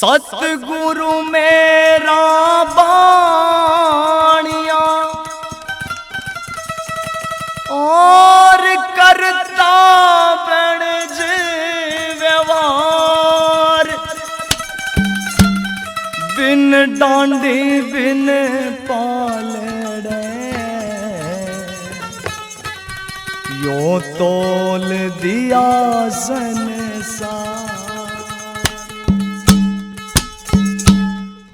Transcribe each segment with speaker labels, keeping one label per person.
Speaker 1: सतगुरु मेरा बाणिया और करता बणज व्यवहार, बिन डांडी बिन पालड़े यो तोल दिया संसार।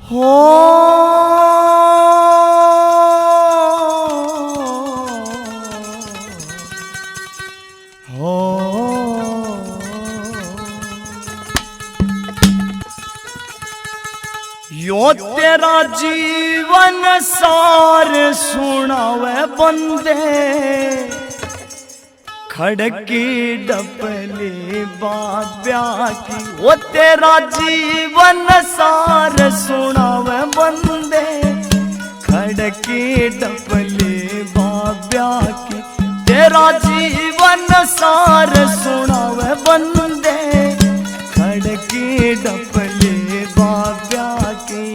Speaker 1: हो यो तेरा जीवन सार सुनावे बंदे, खड़की डपली बाब्या की। वो तेरा जीवन सार सुनावे बंदे, खड़की डपली बाब्या की। तेरा जीवन सार सुनावे बंदे, खड़की डपली बाब्या की।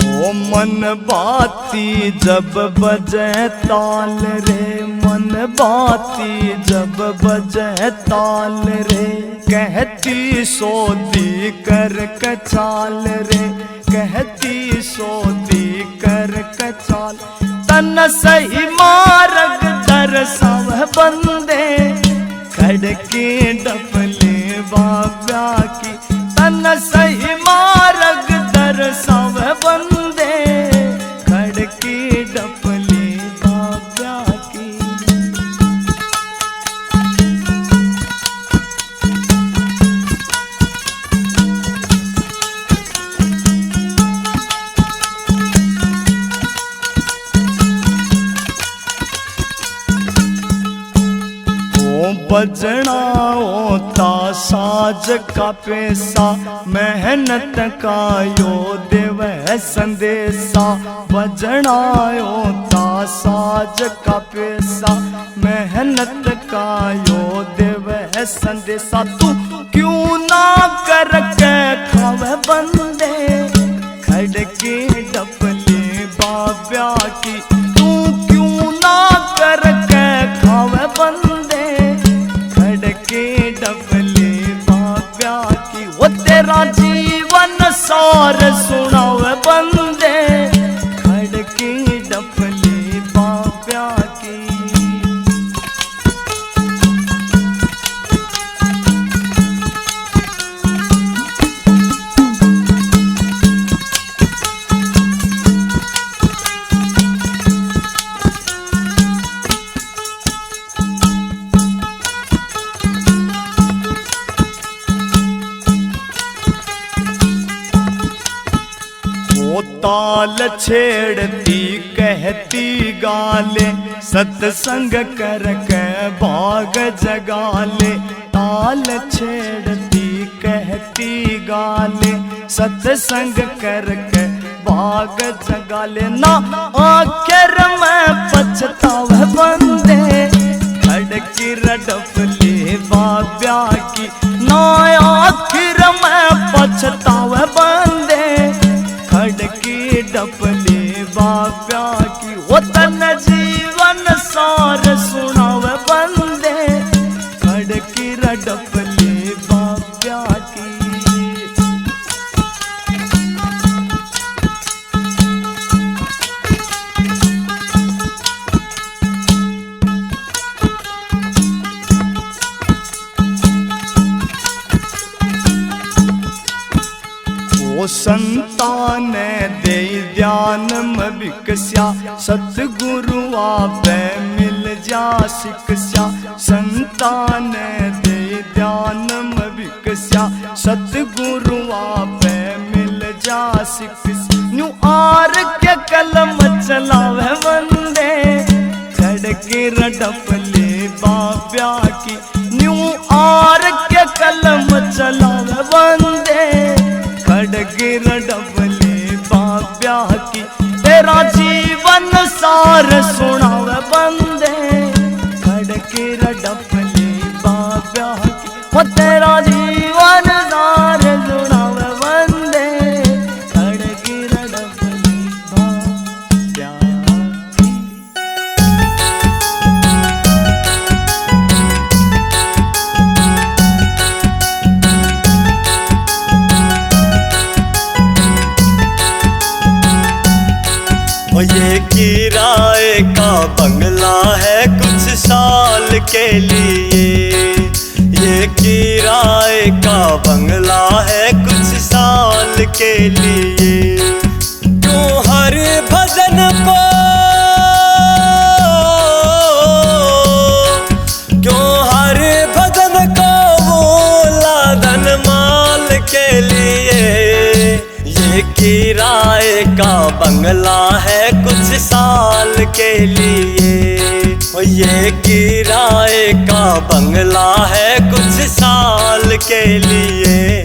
Speaker 1: ओ मन बाती जब बजे ताल रे, मन बाती जब बजे ताल रे, कहती सोती कर कचाल रे, कहती सोती कर कचाल। तन सही मार्ग दर्शाव बंदे, खड़की डपले बाब्या की। तन सही मार्ग दर्शाव बंदे, खड़की डपले बाब्या की। बजना होता साज का पैसा, मेहनत का यो देव संदेशा। बजना होता साज का पैसा, मेहनत का यो देव संदेशा। तू क्यों ना करके खावे बंदे, खड़की डपली बाब्या की। तू क्यों ना करके खावे बंदे, खड़की डपली बाब्या की। वो तेरा जीवन सार सुनावे बंदे, खड़की डपली बाब्या की। ताल छेड़ती कहती गाले, सत्संग करके भाग जगाले। ताल छेड़ती कहती गाले, सत्संग करके भाग जगाले। ना आखिर में पछतावे बंदे, खड़की डपली बाब्या की। ना आखिर में पछतावे बंदे, खड़की डपली बाब्या की। वो तन जीवन सार सुनावे बंदे, खड़की डपली बाब्या की। ओ संतान दे ध्यान में विकस्या, सतगुरु आपे मिल जा शिक्षा। संतान दे ध्यान में विकस्या, सतगुरु आपे मिल जा शिक्षा। न्यू आर के कलम चलावे बंदे, खड़की डपली बाब्या की। यूं आर के कलम चलावे बंदे, खड़ग रडबले बाब्या की तेरा जीवन सार सुनावे बंदे, खड़ग रडबले बाब्या की वो तेरा जीवन सार सुनावे बंदे, खड़ग रडबले बाब्या की।
Speaker 2: ये किराए का बंगला है कुछ साल के लिए, ये किराए का बंगला है कुछ साल के लिए। क्यों हर भजन को, क्यों हर भजन को बोला धन माल के लिए। ये किराए का बंगला है कुछ साल के लिए, ये किराए का बंगला है कुछ साल के लिए।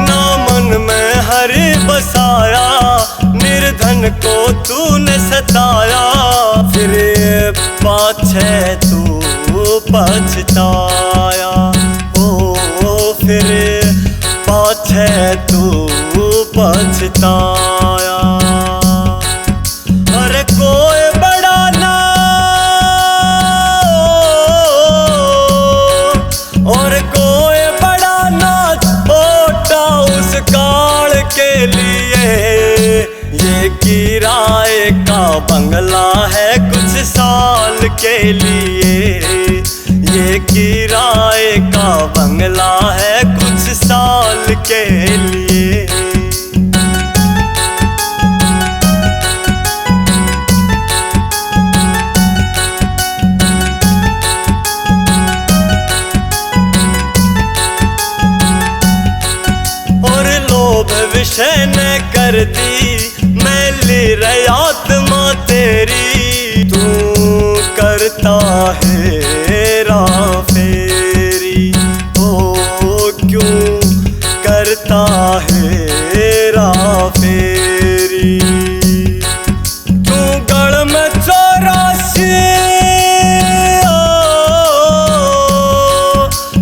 Speaker 2: ना मन में हरि बसाया, निर्धन को तूने सताया, फिर पाछे तू पछताया। ओ फिर पाछे तू पछताया। अरे कोई बड़ा ना और कोई बड़ा ना छोटा उस काल के लिए। ये किराए का बंगला है कुछ साल के लिए, ये किराए का बंगला है कुछ साल के लिए। और लोभ विषय न कर दी मैली रे आत्मा तेरी, तू करता है हेरा फेरी। ओ क्यों करता है हेरा फेरी। क्यों गढ़ में 84,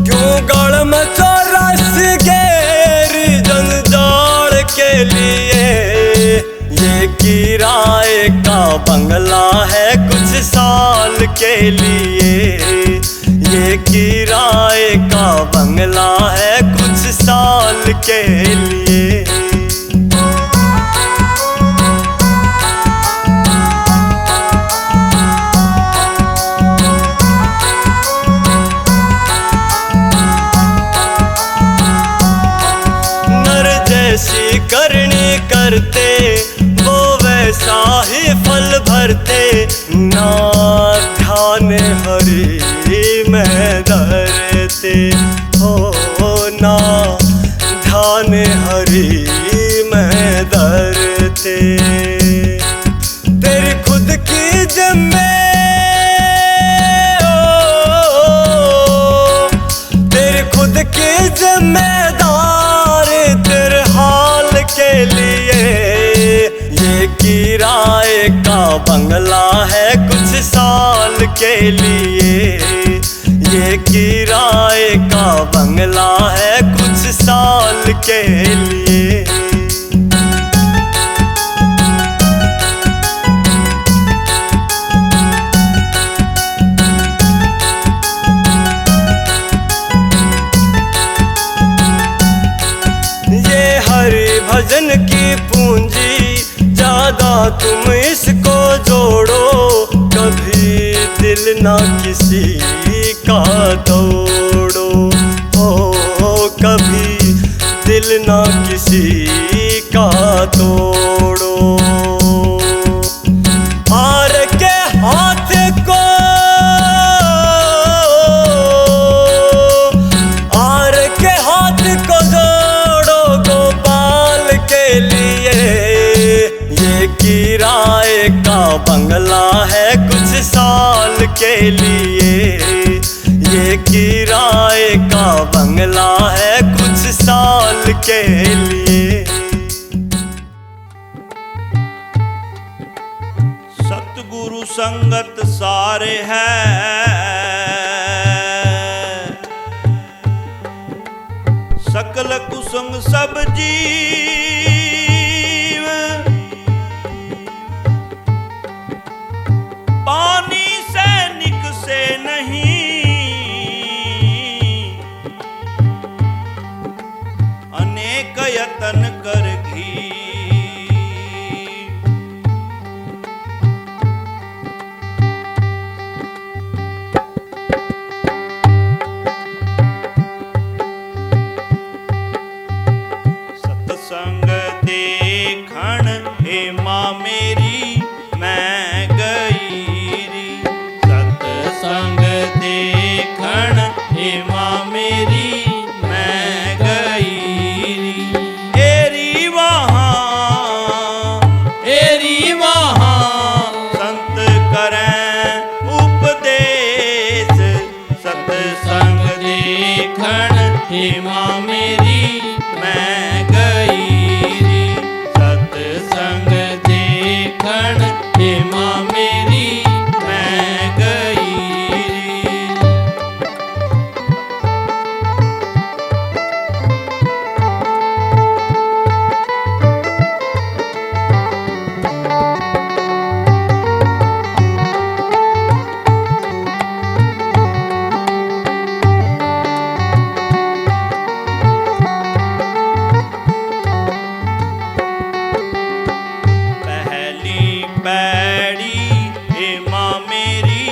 Speaker 2: क्यों गढ़ में 84 गैरी जंजाल के लिए। ये किराए का बंगला है कुछ साल के लिए, ये किराए का बंगला है कुछ साल के लिए। नर जैसी करनी करते वो वैसा ही फल भरते, ना ध्यान हरि में धरते हो, ना ध्यान हरि में धरते। तेरी खुद की जिम्मे तेरी खुद की जिम्मेदार तेरे हाल के लिए। ये किराए का बंगला है कुछ साल के लिए, ये किराए का बंगला है कुछ साल के लिए। ये हरि भजन की पूंजी ज्यादा तुम इसको जोड़ो, कभी दिल ना किसी का तोड़ो। हो कभी दिल ना किसी का तोड़ो। हार के हाथ को हार के लिए। ये किराए का बंगला है कुछ साल के लिए।
Speaker 3: सतगुरु संगत सारे है, सकल कुसुम सब जीव। पानी सैनिक से नहीं, अनेक यतन कर घी। सत्संग देखण हे माँ मेरी मैं गई री। सत्संग देखण हे माँ मेरी मैं गई री। एरी वहाँ संत करें उपदेश। सत्संग देखण हे माँ मेरी मैं गई री। सत्संग देखण हे माँ मेरी मैं गई री। पहली पैड़ी हे माँ मेरी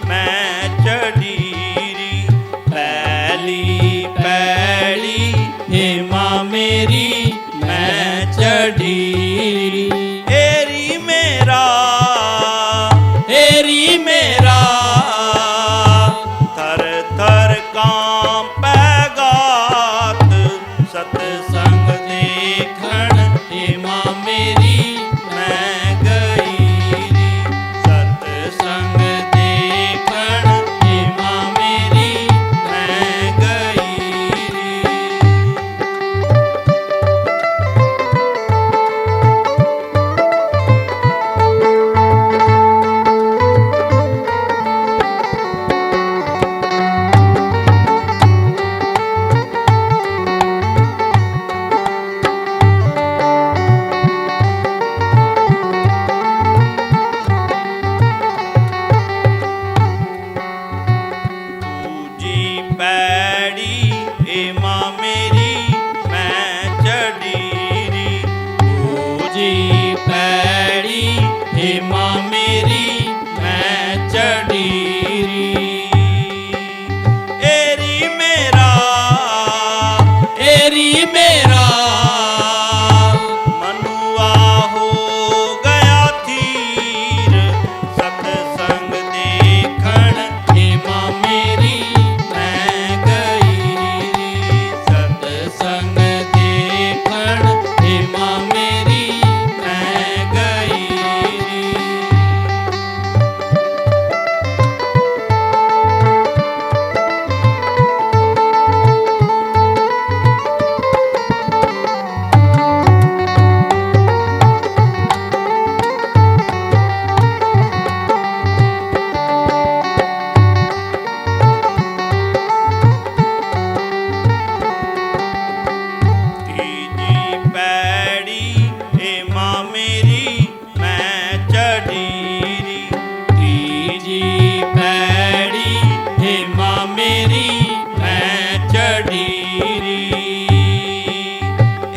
Speaker 3: मैं चढ़ी री। पहली पैड़ी हे माँ मेरी मैं चढ़ी री। एरी मेरा थर थर कांपे गात। सत्संग देखण हे माँ मेरी मैं गई री। सत्संग देखण हे माँ मेरी मैं गई री। दूजी पैड़ी हे माँ मेरी मैं चढ़ी री। दूजी पैड़ी हे माँ मेरी मैं चढ़ी री। एरी मेरा मनुआ हो गया थीर। सत्संग देखण हे माँ मेरी मैं गई री। सत्संग देखण हे माँ मेरी मैं गई री। तीजी पैड़ी हे माँ मेरी मैं चढ़ी री। तीजी पैड़ी हे माँ मेरी मैं चढ़ी री।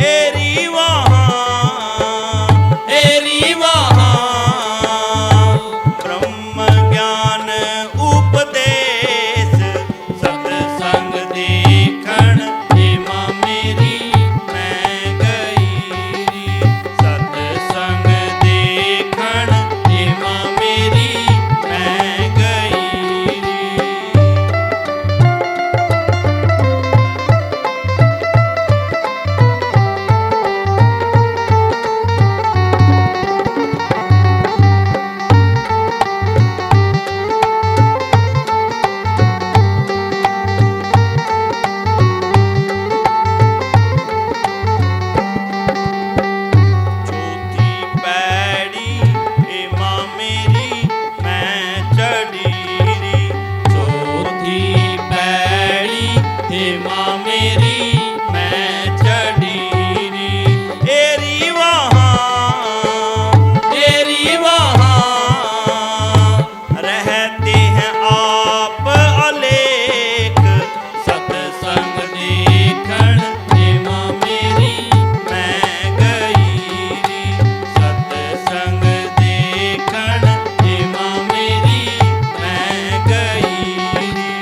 Speaker 3: एरी वहाँ ब्रह्म ज्ञान उपदेश। सत्संग देखण हे माँ मेरी मैं गई री। सत्संग देखण हे माँ मेरी मैं गई री। माँ मेरी मैं चढ़ी री एरी वहाँ रहते हैं आप अलेख सत्संग देखण हे माँ मेरी मैं गई री सत्संग देखण हे माँ मेरी मैं गई री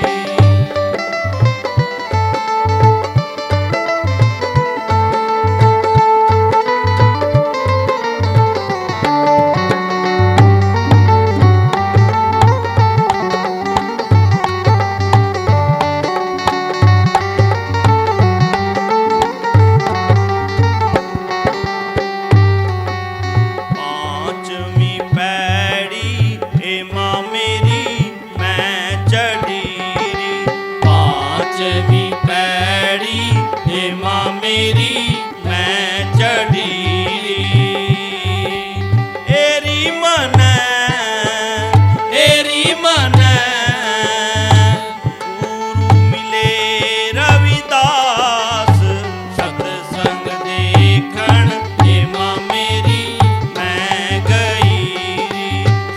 Speaker 3: पांचवी पैड़ी हे माँ मेरी मैं चढ़ी री पांचवी पैड़ी हे माँ मेरी मैं चढ़ी री एरी मन गुरु मिले रविदास सत्संग देखण हे माँ मेरी मैं गई री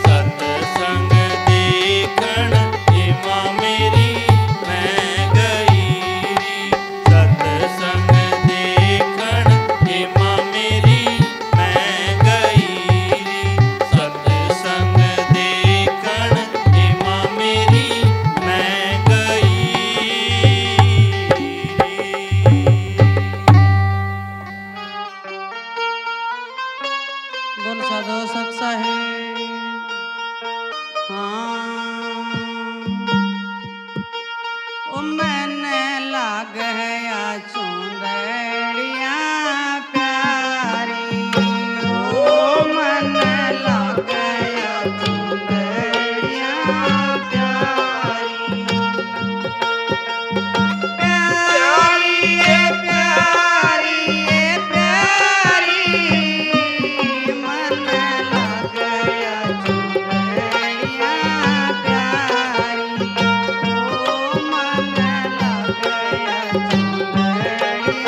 Speaker 3: सत्संग देखण हे माँ मेरी मैं गई री सत्संग देखण हे माँ मेरी मैं गई री सत्संग देखण हे माँ मेरी मैं गई री
Speaker 4: बोल साधो सत साहेब हाँ ओ मैंने लाग है या चुंदड़िया प्यारी ओ मैंने लाग है या चुंदड़िया प्यारी प्यारी ये प्यारी मन लग गया चुंदड़िया प्यारी ओ मन लग गया चुंदड़िया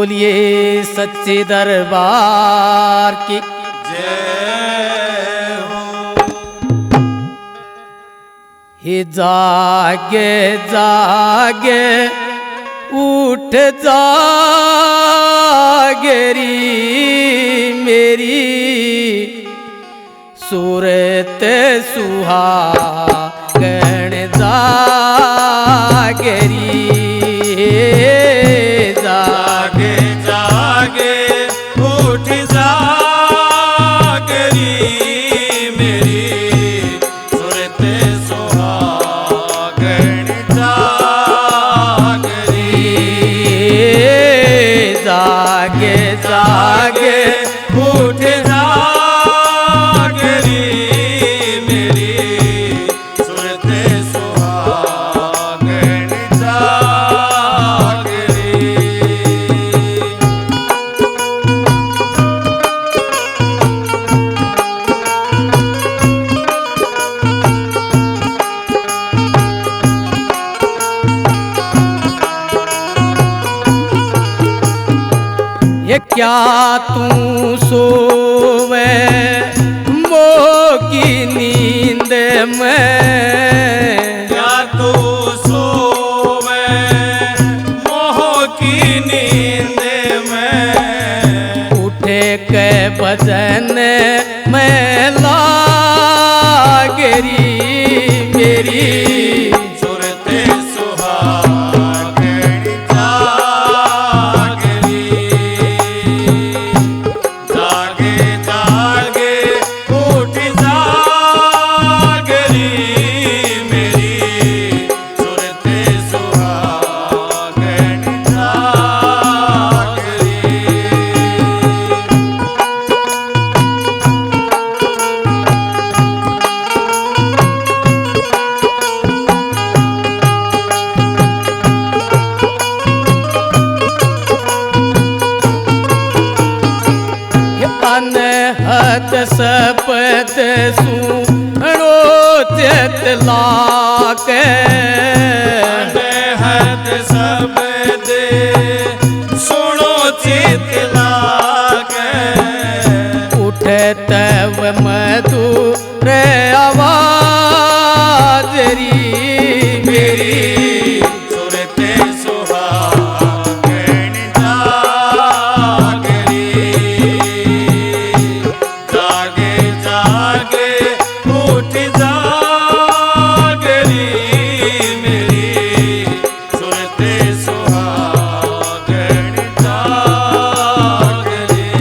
Speaker 1: बोलिए सच्चे दरबार की
Speaker 3: जय हो।
Speaker 1: हे जागे जागे उठ जागरी मेरी सूरत सुहागण जागरी
Speaker 3: जागे जागे उठ जागरी मेरी सूरत सुहागण जागरी।
Speaker 1: जागे जागे
Speaker 3: उठ जागरी मेरी सूरत सुहागण जागरी।
Speaker 1: ये क्या तू सोवे मोह की नींद में
Speaker 3: क्या तू सोवे मोह की नींद में
Speaker 1: उठे के भजन में लागरी मेरी
Speaker 3: सूरत सुहागण जागरी। जागे जागे उठ जागरी मेरी सूरत सुहागण जागरी।
Speaker 1: अनहद सपद सुनो चतला के
Speaker 3: अनहद शब्द सुनो चितला के
Speaker 1: उठे तब मधुर आवाजरी मेरी
Speaker 3: सूरत सुहागण जागरी। जागे जागे उठ जागरी मेरी सूरत सुहागण जागरी।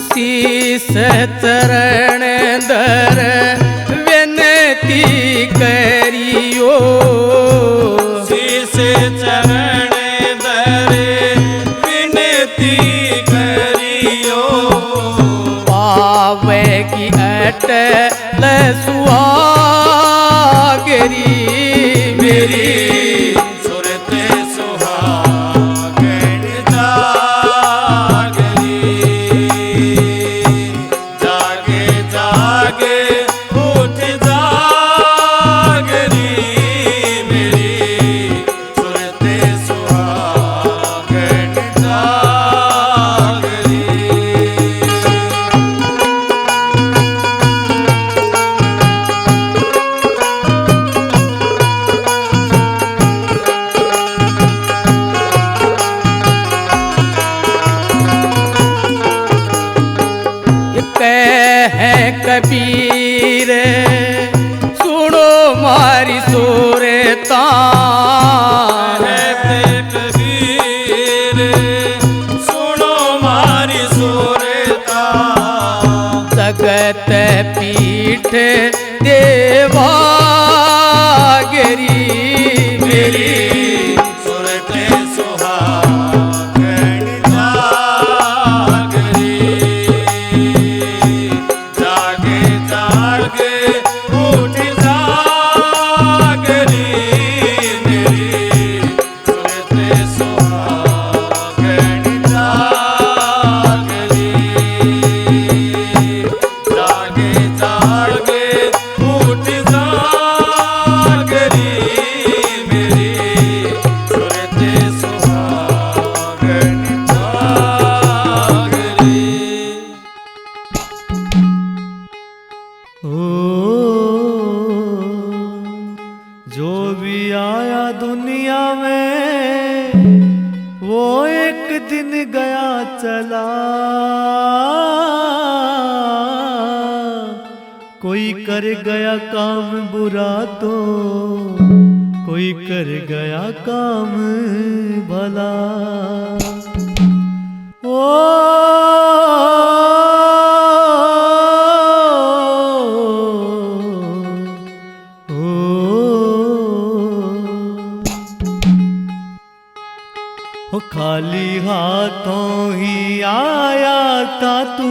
Speaker 1: शीस चरण दर विनती करियो
Speaker 3: शीस चरण दरे विनती करियो
Speaker 1: पावे की अटल सुहागरी मेरी
Speaker 3: सूरत सुहागण जागरी। जागे जागे उठ जागरी मेरी सूरत सुहागण जागरी।
Speaker 1: है कबीर सुनो मारी सोरता
Speaker 3: रहते कबीर सुनो मारी सूरता।
Speaker 1: जगत पीठ देवागरी मेरी
Speaker 3: सूरत सुहागण जागरी।
Speaker 2: कोई कर गया काम बुरा तो कोई कर गया काम भला। ओ खाली हाथों ही आया था तू,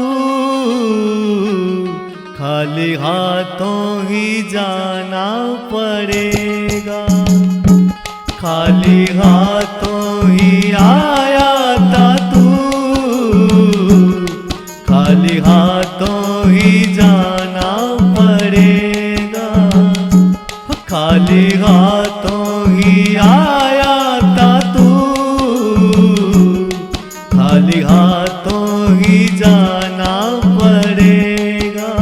Speaker 2: खाली हाथों ही जाना पड़ेगा। खाली हाथों ही आया था तू, खाली हाथों ही जाना पड़ेगा। खाली हाथों ही आया था तू, खाली हाथों ही जाना पड़ेगा।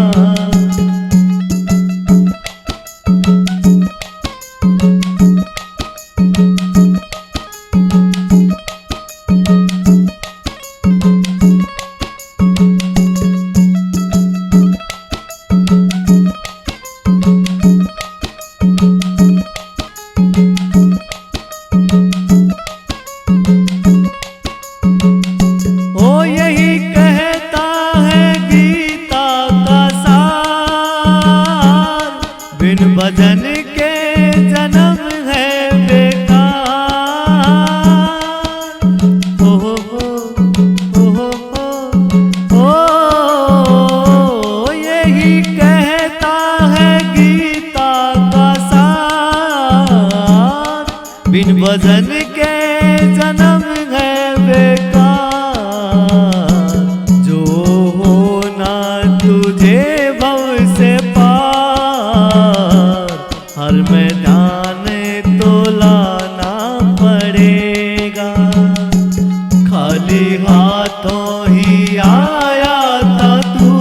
Speaker 2: भजन के जन्म है बेकार। ओ हो ओ यही कहता है गीता का सार। बिन भजन के जन्म है बेकार। जो होना तुझे भव से हर मैदान तो लाना पड़ेगा। खाली हाथों ही आया था तू,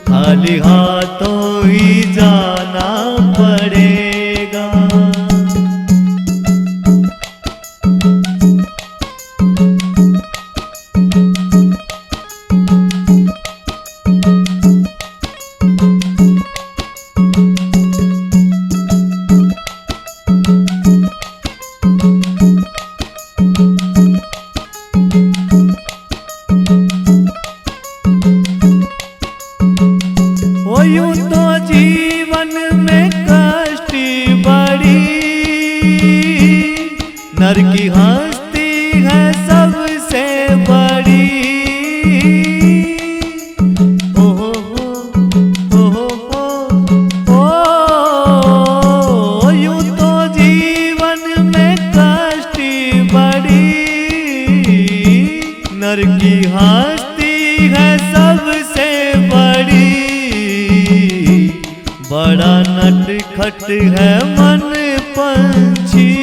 Speaker 2: खाली हाथों ही जाना पड़ेगा। यूं तो जीवन में कष्ट बड़ी, नर की हस्ती है सबसे बड़ी। ओ यूं तो जीवन में कष्ट बड़ी, नर की हस्ती है सबसे बड़ी। बड़ा नटखट है मन पंछी,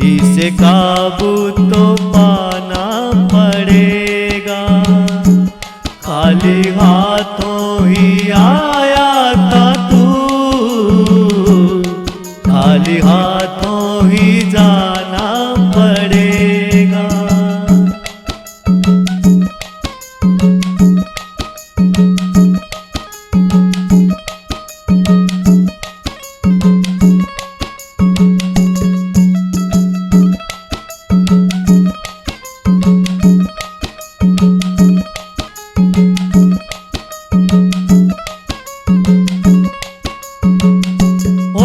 Speaker 2: इसे काबू तो पाना पड़ेगा। खाली हाथों ही आया था तू, खाली हाथों ही जाना पड़ेगा।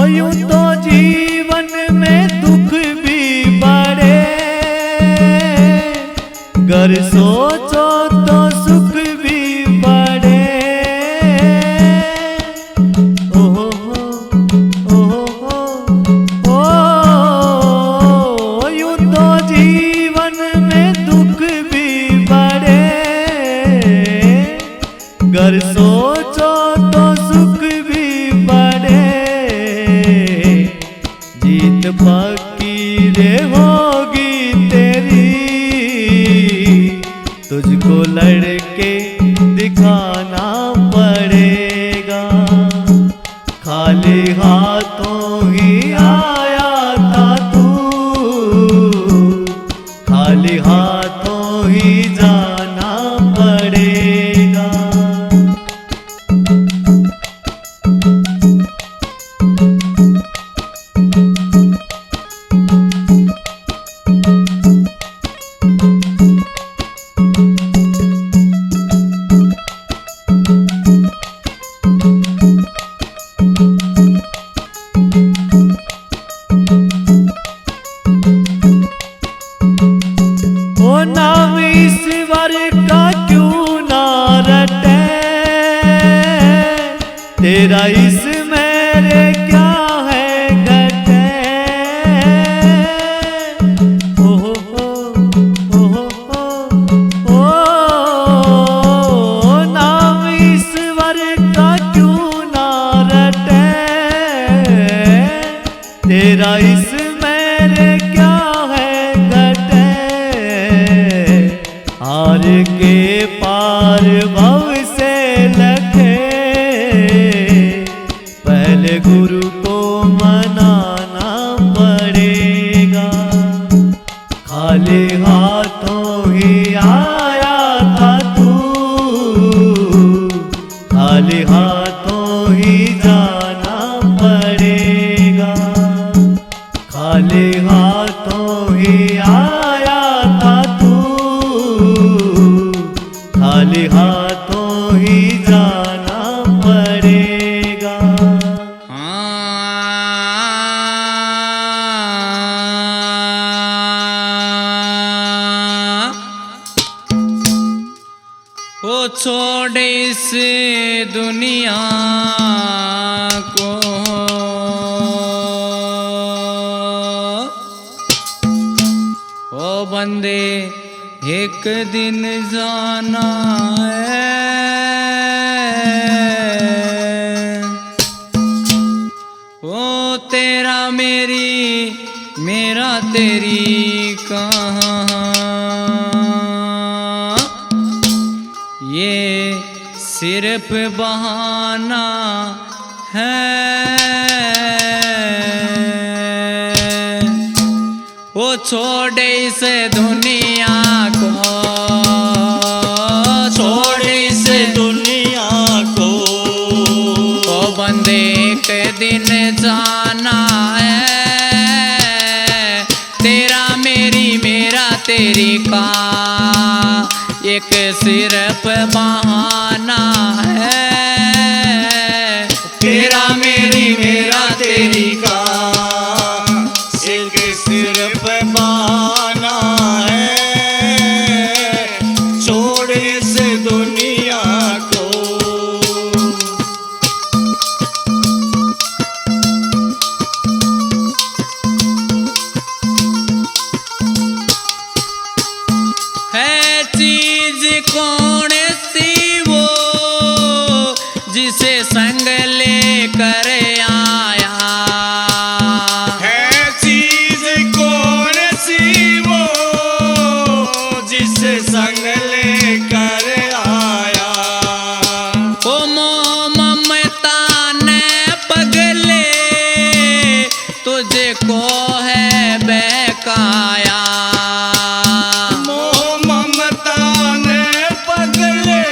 Speaker 2: यूं तो जीवन में दुख भी बड़े, गर सोचो तो सुख भी बड़े। ओ यूं तो जीवन में दुख भी बड़े, गर सोचो तो सुख भी बड़े। जीत पक्की रे होगी तेरी, तुझको लड़ के पार भव से लखे, पहले गुरु को मनाना पड़ेगा। खाली हाथों ही आया था तू, खाली हाथों ही जाना पड़ेगा। खाली हाथों ही आया था तू, खाली हाथों ही जाना पड़ेगा।
Speaker 1: वो छोड़ इस दुनिया को, ओ बंदे एक दिन जाना है। ओ तेरा मेरी मेरा तेरी कहाँ, ये सिर्फ बहाना है। वो छोड़ इस दुनिया को, छोड़ इस दुनिया को, ओ बंदे एक दिन जाना है। तेरा मेरी मेरा तेरी का एक सिर्फ बहाना है। तेरा मेरी मेरा तेरी का
Speaker 3: एक सिर्फ बहाना है। छोड़ इस दुनिया को।
Speaker 1: है चीज कौन सी वो जिसे संग लेकर आया,
Speaker 3: है चीज कौन सी वो जिसे संग लेकर आया।
Speaker 1: ओ मोह ममता ने पगले तुझे को है बहकाया।
Speaker 3: मोह ममता ने पगले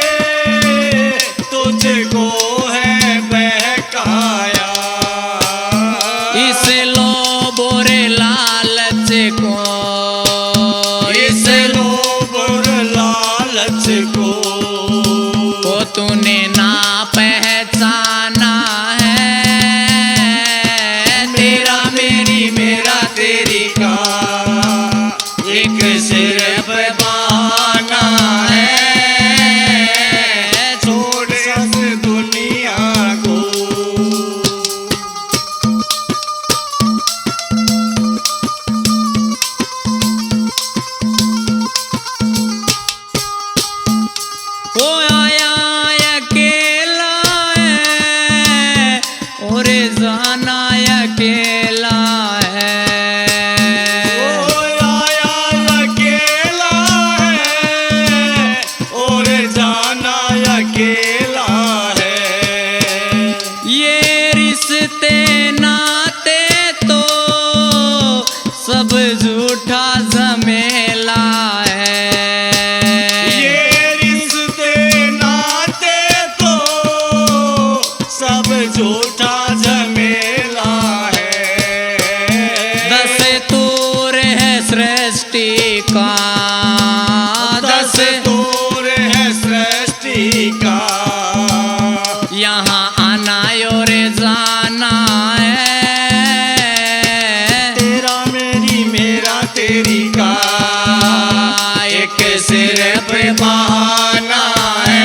Speaker 3: तुझको है बहकाया।
Speaker 1: इस लोभ और लालच को,
Speaker 3: इस लोभ और लालच को
Speaker 1: वो तूने ना पहचाना है। तेरा मेरी मेरा तेरी
Speaker 3: का एक सिर्फ बहाना है। छोड़ इस दुनिया को।
Speaker 1: वो आया अकेला है और जाना अकेला है।
Speaker 3: ओ आया अकेला है और जाना अकेला है।
Speaker 1: ये रिश्ते नाते तो सब झूठा झमेला है।
Speaker 3: ये रिश्ते नाते तो सब झूठा झमेला है।
Speaker 1: दस्तूर है सृष्टि का,
Speaker 3: दस्तूर है सृष्टि का।
Speaker 1: यहाँ आना और जाना है।
Speaker 3: तेरा मेरी मेरा तेरी का एक सिर्फ बहाना है।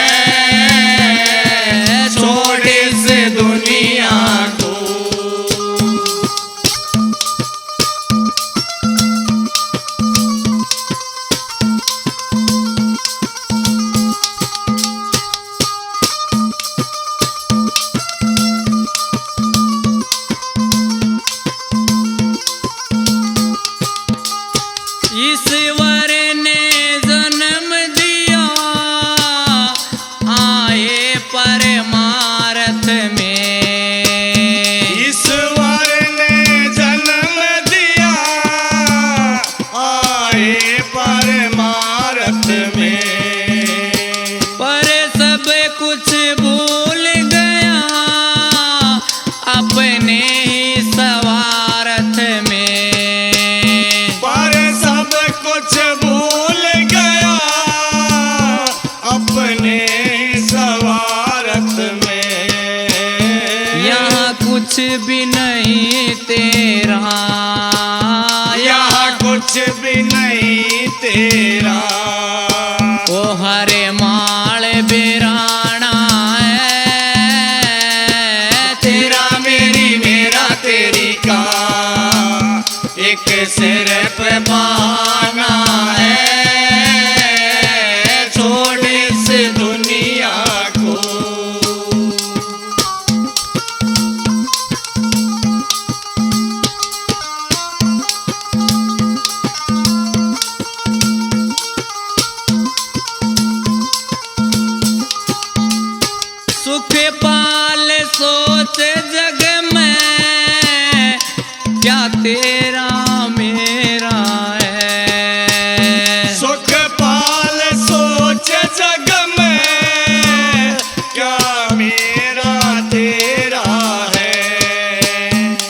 Speaker 3: छोड़ इस दुनिया को।
Speaker 1: ईश्वर ने जन्म दिया भी नहीं तेरा,
Speaker 3: यहाँ कुछ भी नहीं तेरा।
Speaker 1: ओ हरे माल बिराना है,
Speaker 3: तेरा मेरी मेरा तेरी का एक सिर पे बहाना है। छोड़ इस दुनिया को।
Speaker 1: सुख पाल सोच जग में क्या तेरा मेरा है।
Speaker 3: सुख पाल सोच जग में क्या मेरा तेरा है।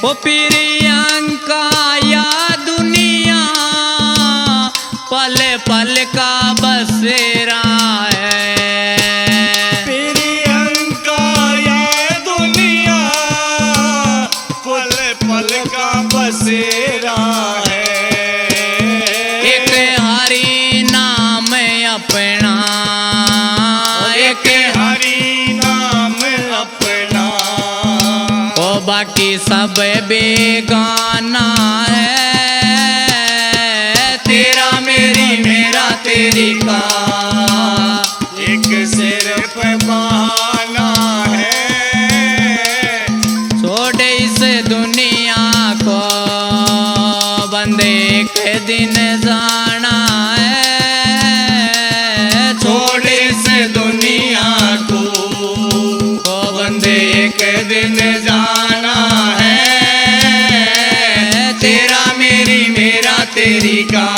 Speaker 1: ओ प्रियंका या दुनिया पल पल का बसेरा है।
Speaker 3: प्रियंका ये दुनिया पल पल का बसेरा है।
Speaker 1: एक हरि नाम अपना,
Speaker 3: एक हरि नाम अपना।
Speaker 1: ओ बाकी सब बेगाना है।
Speaker 3: तेरा मेरी मेरा तेरी का एक सिर पे बहाना है।
Speaker 1: छोड़ इस दुनिया को बंदे एक दिन जाना है।
Speaker 3: छोड़ इस दुनिया को बंदे एक दिन जाना है। तेरा मेरी मेरा तेरी का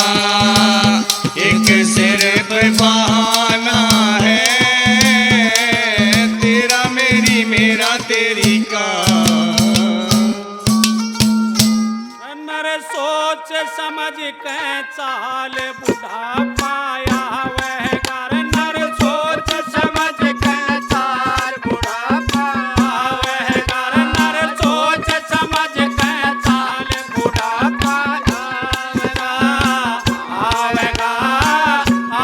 Speaker 3: एक सिर पे बहाना है। तेरा मेरी मेरा तेरी का।
Speaker 5: नर सोच समझ के चाल बुढ़ा पाया वह कर। नर सोच समझ के चाल बुढ़ा पाया वह कर। नर सोच समझ के चाल बुढ़ा पाया आवेगा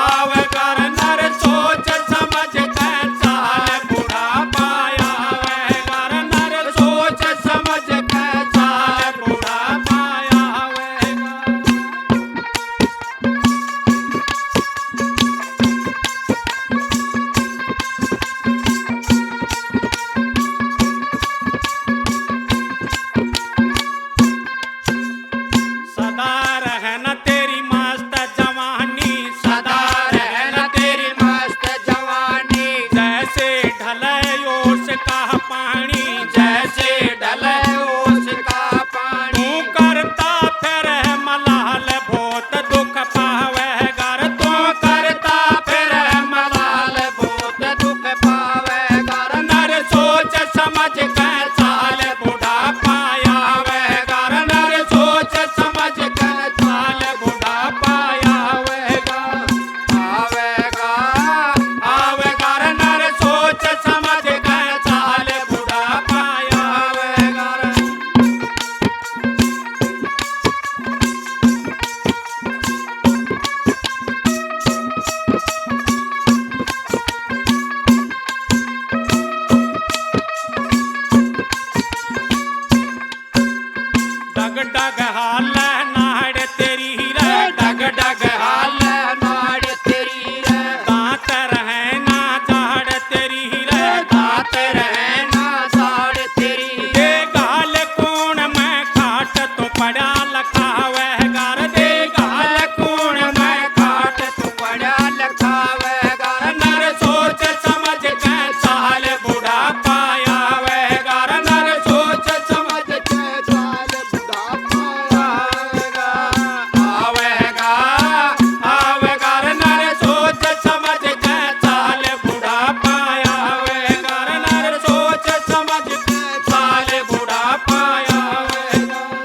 Speaker 5: आवेगा। नर सोच समझ के चाल बुढ़ा पाया वह कर। नर सोच समझ के चाल बुढ़ा पाया वह कर। सदा रहना तेरी मस्त जवानी, सदा रहना तेरी मस्त जवानी। जैसे ढले ओस का पानी, जैसे ढले ओस का पानी। तू करता फिर मलाल बहुत दुख पावे घर। तू करता फिर मलाल बहुत दुख पावे घर। नर सोच समझ के चाल बुढ़ा पाया वह घर। नर सोच समझ के चाल बुढ़ा पाया वह घर। आवेगा आवेगा। नर सोच समझ के चाल बुढ़ा पाया वह घर। डग डग हाल नाड़ तेरी रे, डग डग हाल नाड़ तेरी रे। दांत रहे ना झाड़ तेरी रे, दांत रहे ना झाड़ तेरी। दे गाल कोण में खाट तो पड़ा लखा वह घर। दे गाल कोण में खाट तो पड़ा लखा वह घर। नर सोच समझ के चाल बुढ़ा पाया वह घर। नर सोच समझ के चाल बुढ़ा पाया वह घर। आवेगा आवेगा। नर सोच समझ के चाल बुढ़ा पाया वह घर। नर सोच समझ के चाल बुढ़ा पाया वह घर।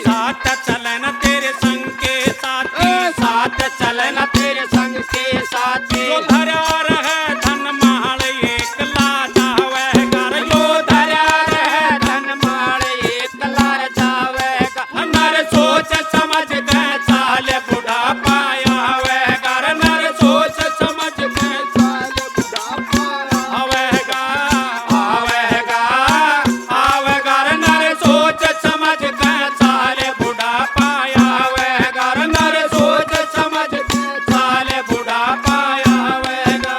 Speaker 5: साथ चलन तेरे संग के साथी,
Speaker 6: साथ चलना तेरे संग के साथी।
Speaker 5: जो धरा रहे धन माल एकला जावे घर, यो
Speaker 6: धरा रहे धन माल एकला जावेगा।
Speaker 5: नर सोच समझ के चाल बुढ़ा पाया वे घर, नर सोच समझ के
Speaker 6: साल बुढ़ापा
Speaker 5: आवेगा आवेगा आवेगा, नर सोच समझ के चाल बुढ़ा पाया वे घर, नर सोच समझ के चाल बुढ़ा पाया आवेगा।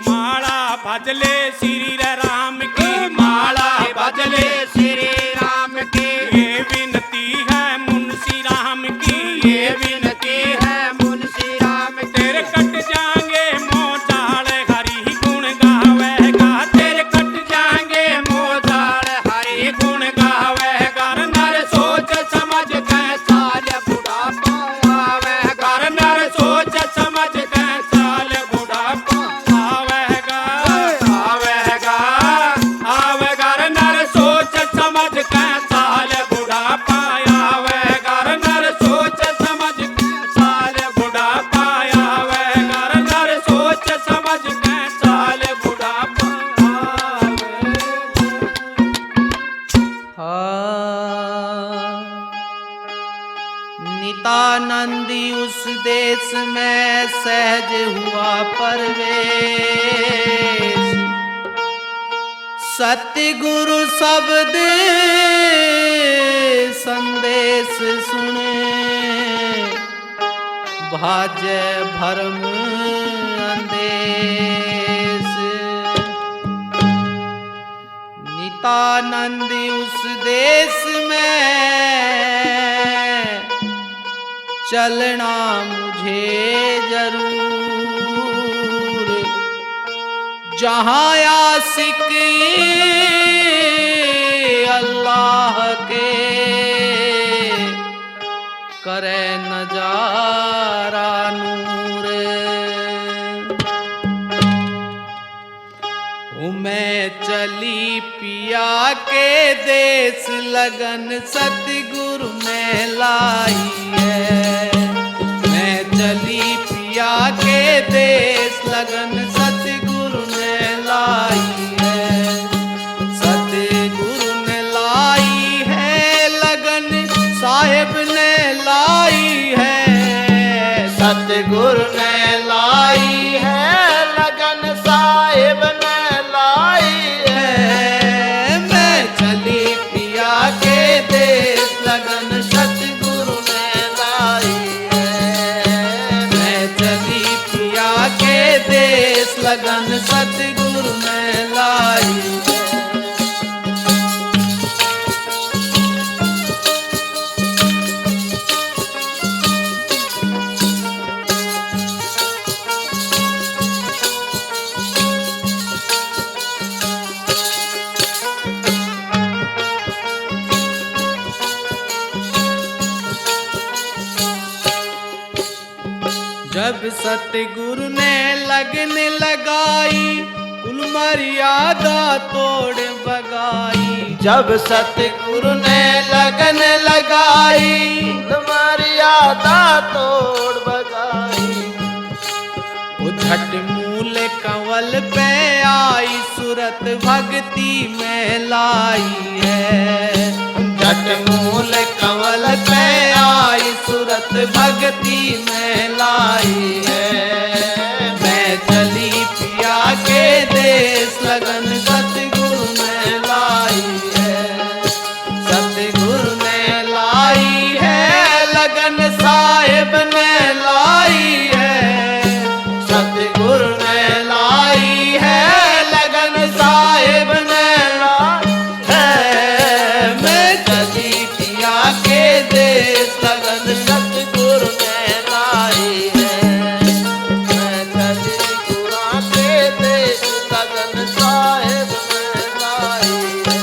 Speaker 5: माला भजले श्री राम की,
Speaker 6: माला भजले श्री राम की।
Speaker 5: ये विनती है मुंशी राम की,
Speaker 6: ये विनती है मुंशी राम की।
Speaker 5: तेरे कट जाएंगे मोजाल हरि गुण गावेगा, तेरे कट
Speaker 6: जाएंगे मोजाल हरि गुण गावेगा। नर सोच समझ के साल बुढ़ापा आवेगा।
Speaker 5: नर सोच समझ के साल बुढ़ापा आवेगा आवेगा आवेगा, नर सोच समझ के साल बुढ़ापा आवेगा, नर सोच समझ के साल बुढ़ापा आवेगा, नर सोच समझ के साल बुढ़ापा
Speaker 1: नितानंदी उस देश में सहज हुआ परवेश, सतगुरु शब्द संदेश सुने, भाजे भरम अंदेश। नितानंदी उस देश में चलना मुझे जरूर, जहाँ आशिक अल्लाह के करे नजारा नूर। मैं चली पिया के देश, लगन सतगुरु ने लाई है। मैं चली पिया के देश, लगन सतगुरु ने लाई है। सतगुरु ने लाई है लगन, साहिब ने लाई है। सतगुरु ने लाई है लगन, साहिब ने लाई है। मैं चली पिया के देश, लगन सतगुरु ने लाई है। मैं चली पिया के देश, लगन सतगुरु ने लाई है। जब सतगुरु ने लगन लगाई, कुल मर्यादा तोड़ बगाई। जब सतगुरु ने लगन लगाई, कुल मर्यादा तोड़ बगाई। वो झट मूल कंवल पे आई, सूरत भक्ति में लाई है। झट मूल कंवल पे आई, सूरत भक्ति में लाई है। मैं चली पिया के देश, लगन सतगुरु ने लाई है। सतगुरु ने लाई है लगन, साहिब ने लाई है। सतगुरु ने लाई है लगन, साहिब ने लाई है। मैं चली पिया के देश, लगन सतगुरु ने लाई है। मैं चली गुरा के देश, लगन साहिब ने लाई है।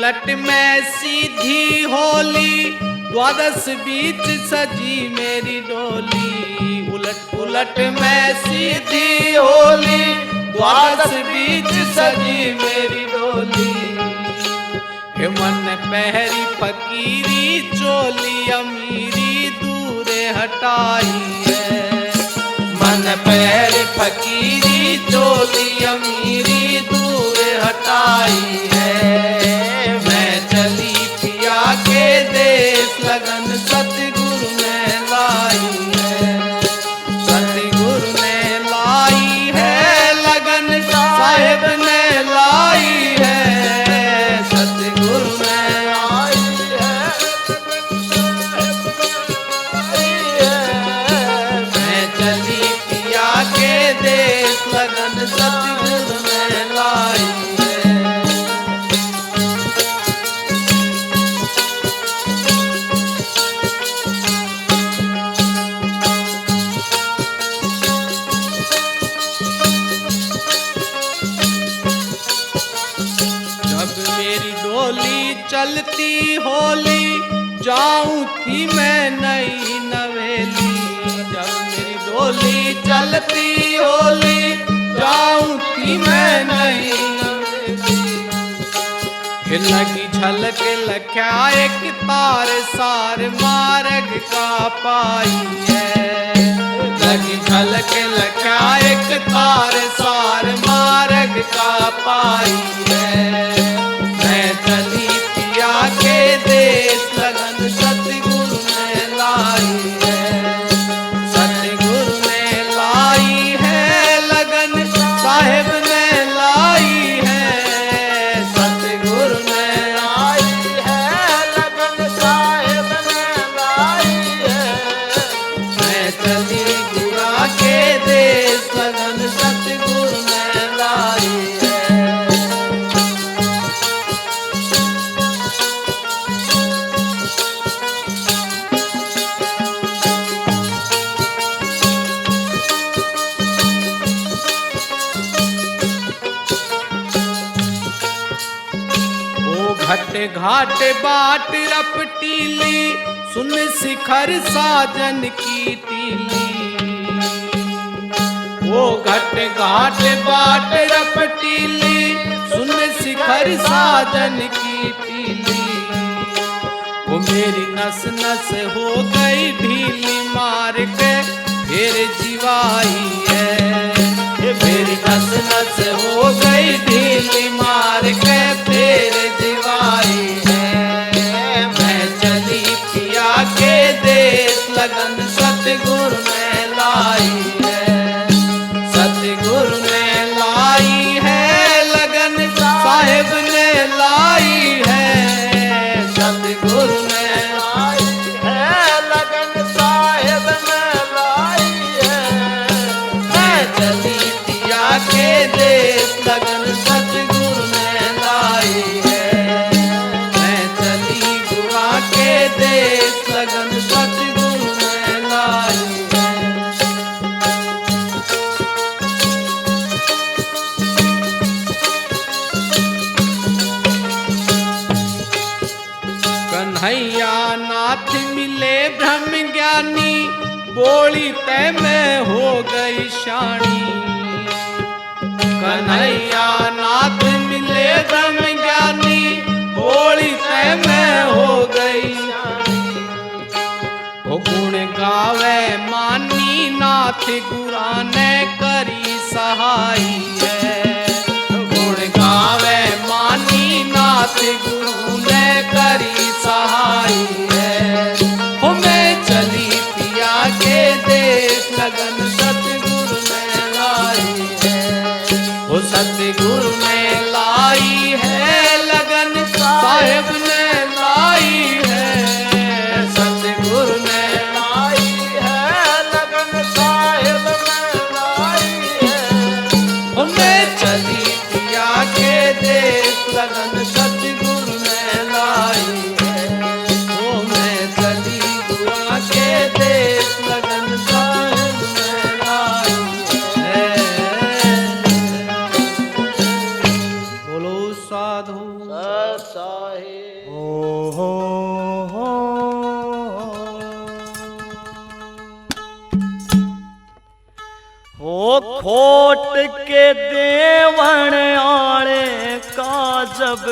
Speaker 1: उलट में सीधी होली, द्वादश बीच सजी मेरी डोली। उलट पुलट में सीधी होली, द्वादश बीच सजी मेरी डोली। हे मन पहरी फकीरी चोली, अमीरी दूरे हटाई है। मन पहरी फकीरी चोली, अमीरी दूरे हटाई है। मैं चली पिया के देश, लगन सतगुरु ने लाई है। सतगुरु ने लाई है लगन, साहेब ने लाई है। सतगुरु ने लाई है। मैं चली पिया के देश, लगन सतगुरु ने लाई है। मेरी डोली चलती होली, जाऊं थी मैं नई नवेली। जब मेरी डोली चलती होली, जाऊं थी मैं नई नवेली। लगी झलक लख्या एक तार, सार मार्ग का पाई है। लगी झलक लख्या एक तार, सार मार्ग का पाई है। मैं चली पिया के देश, लगन सतगुरु ने लाई है। सतगुरु ने लाई है लगन, साहेब ने लाई है। सतगुरु ने लाई है लगन, साहेब ने लाई है। मैं चली गुरा के देश, लगन सतगुरु ने लाई है। घट घाट बाट रपटीली, सुन शिखर साजन की टीली। वो घट घाट बाट रपटीली, सुन शिखर साजन की टीली। वो मेरी नस नस हो गई ढीली, मार के फिर जीवाई है। मेरी नस नस हो गई ढीली, मार के फिर जीवाई है। मैं चली पिया के देश, लगन सतगुरु ने लाई है। सतगुरु ने लाई है लगन, साहेब ने लाई है। सतगुरु ने लाई है लगन, साहेब ने लाई है। मैं चली पिया के देश, लगन सतगुरु ने लाई है। मैं चली गुआ के देश, लगन सतगुरु ने लाई है। कन्हैया नाथ मिले ब्रह्म ज्ञानी, बोली तय में हो गई शानी। कन्हैया नाथ मिले ब्रह्म ज्ञानी, बोली तय में हो गई शानी। वो गुण गावे मानी, नाथ गुरा ने करी सहाई है। गुण गावे मानी, नाथ गुरु ने करी सहाई है। हो मैं चली पिया के देश, लगन सतगुरु ने लाई है। वो सतगुरु ने लाई है लगन, साहेब ने लाई है। सतगुरु ने लाई है लगन, साहेब ने लाई है। हो मैं चली पिया के देश, लगन सतगुरु ने लाई
Speaker 2: खोट के देवण आले का जब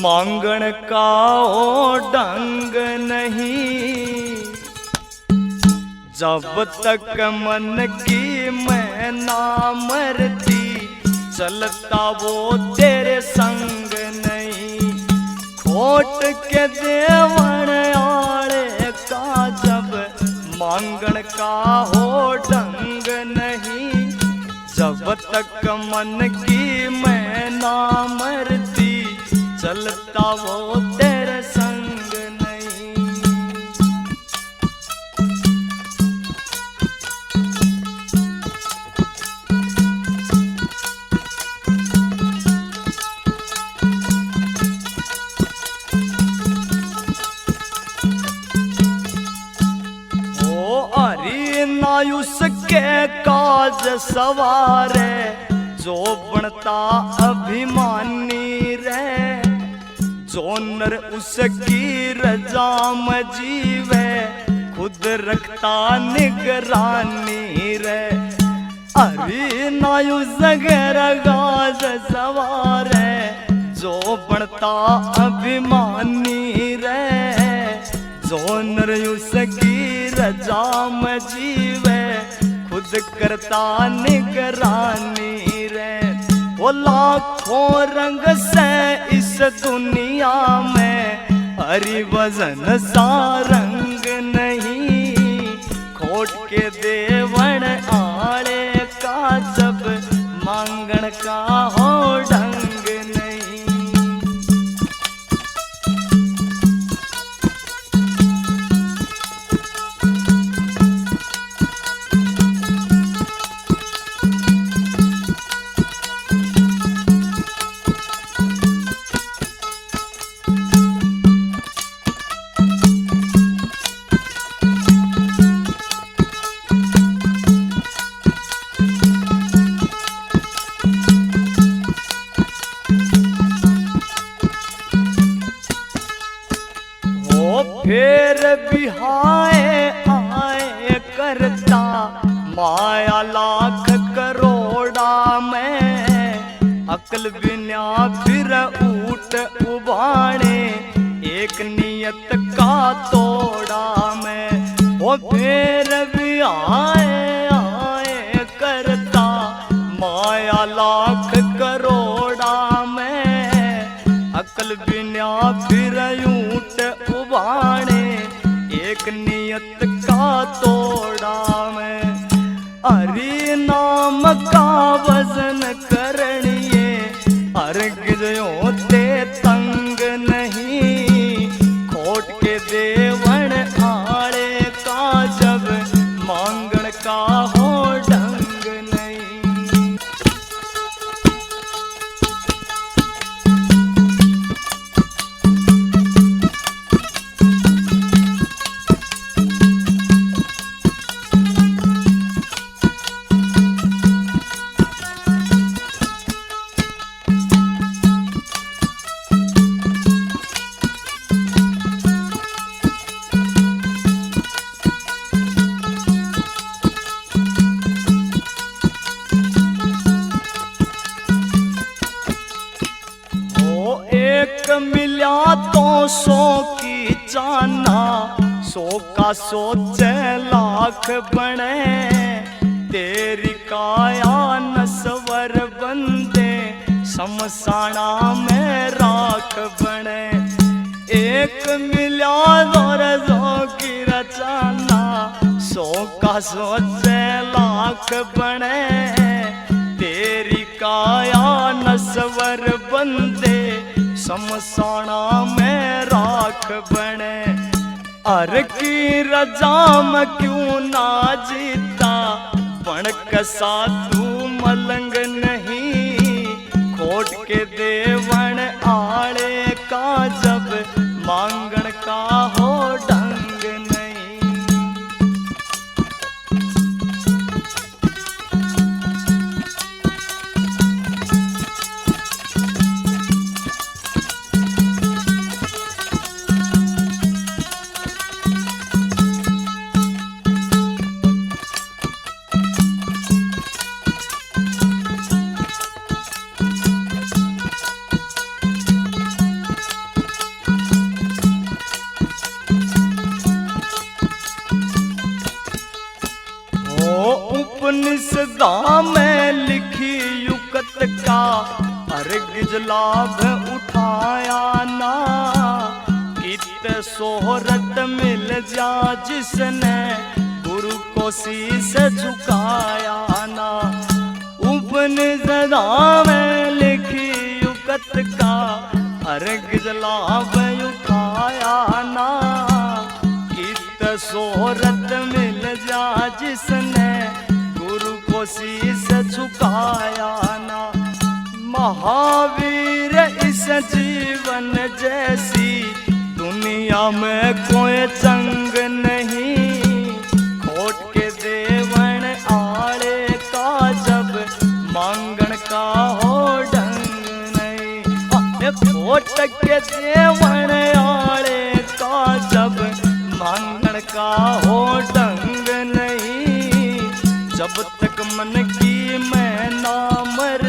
Speaker 2: मांगण का ओ ढंग नहीं। जब तक मन की मैं ना मरती चलता वो तेरे संग नहीं। खोट के देवण आले का जब मांगण का हो ढंग नहीं। जब तक मन की मैं ना मरती चलता वो तेरे संग नहीं। नायुस के काज सवारे जो बनता अभिमानी रे। जो नर उसकी रजा में जीवे खुद रखता निगरानी रे। अरे नायुस के काज सवारे जो बनता अभिमानी रे। जो नर उसकी रजा में जीवे खुद करता निगरानी रे। वो लाखों रंग से इस दुनिया में हरि वजन सा रंग नहीं। खोट के देवण आले का जब मांगण का हो ढंग नहीं। फिर बिहाए आए करता माया लाख करोड़ा में। अकल बिना फिर ऊट उबाणे एक नियत का तोड़ा में। वो फिर बिहाए आए करता माया लाख करोड़ा में। अकल बिना फिर ऊट उबाणे एक नियत का तोड़ा में। हरि नाम का वजन करनिए अर्घ जो ते तंग नहीं। खोट के देवण आले का जब मांगण का हो ढंग नहीं। एक मिला तो 100 की जाना 100 का 100 लाख बने। तेरी काया नस्वर बंदे शमशाना में राख बने। एक मिला और 100 की रचाना 100 का 100 लाख बने। तेरी काया नस्वर बंदे शमशाना में राख बने। अर की रजा में क्यों ना जीता पण कसा तू मलंग नहीं। खोट के देवण आले का जब मांगण का हो ढंग नहीं। सदा में लिखी युकत का अर्घ लाभ उठाया ना, कित सोहरत मिल जा जिसने गुरु को शीस झुकाया ना। उपनिषदा में लिखी युकत का अर्घ लाभ उठाया ना, कित सोहरत मिल जा जिसने गुरु को शीस झुकाया ना। महावीर इस जीवन जैसी दुनिया में कोई चंग नहीं, खोट के देवन आड़े का जब मांगण का हो ढंग नहीं। खोट के देवन आड़े का जब मांगण का हो ढंग नहीं, जब तक मन की मैं ना मर